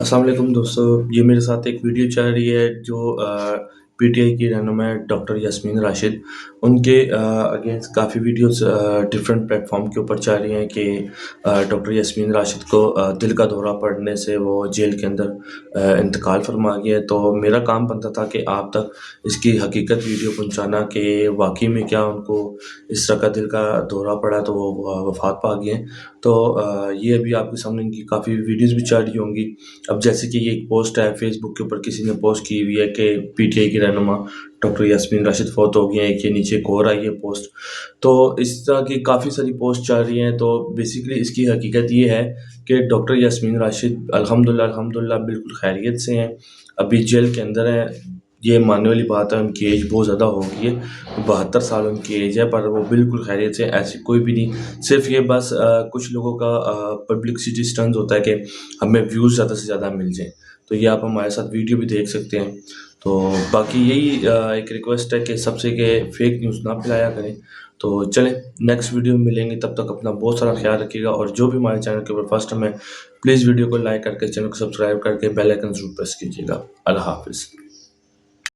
السلام علیکم دوستو، یہ میرے ساتھ ایک ویڈیو چل رہی ہے جو پی ٹی آئی کی رہنما ہے ڈاکٹر یاسمین راشد. ان کے اگینسٹ کافی ویڈیوز ڈفرینٹ پلیٹ فارم کے اوپر چل رہی ہیں کہ ڈاکٹر یاسمین راشد کو دل کا دورہ پڑنے سے وہ جیل کے اندر انتقال فرما گیا ہے. تو میرا کام بنتا تھا کہ آپ تک اس کی حقیقت ویڈیو پہنچانا کہ واقعی میں کیا ان کو اس طرح کا دل کا دورہ پڑا تو وہ وفات پا گئے ہیں. تو یہ ابھی آپ کے سامنے ان کی کافی ویڈیوز بھی چل رہی ہوں گی. اب جیسے کہ یہ ایک پوسٹ ہے فیس بک کے اوپر کسی نے پوسٹ کی ہوئی ہے کہ پی ٹی آئی کی رہنما ڈاکٹر یاسمین راشد فوت ہو گئے ہیں. ایک یہ نیچے ایک اور آئی ہے پوسٹ. تو اس طرح کی کافی ساری پوسٹ چل رہی ہیں. تو بیسیکلی اس کی حقیقت یہ ہے کہ ڈاکٹر یاسمین راشد الحمدللہ بالکل خیریت سے ہیں. ابھی جیل کے اندر ہیں. یہ ماننے والی بات ہے، ان کی ایج بہت زیادہ ہو گئی ہے، 72 سال ان کی ایج ہے، پر وہ بالکل خیریت سے، ایسی کوئی بھی نہیں. صرف یہ بس کچھ لوگوں کا پبلکسٹی اسٹنٹ ہوتا ہے کہ ہمیں ویوز زیادہ سے زیادہ مل جائیں. تو یہ آپ ہمارے ساتھ ویڈیو بھی دیکھ سکتے ہیں. تو باقی یہی ایک ریکویسٹ ہے کہ سب سے کہ فیک نیوز نہ پھیلایا کریں. تو چلیں نیکسٹ ویڈیو میں ملیں گے، تب تک اپنا بہت سارا خیال رکھیے گا. اور جو بھی ہمارے چینل کے اوپر فرسٹ ٹائم ہے، پلیز ویڈیو کو لائک کر کے چینل کو سبسکرائب کر کے بیل آئکن ضرور پریس کیجیے گا. اللہ حافظ.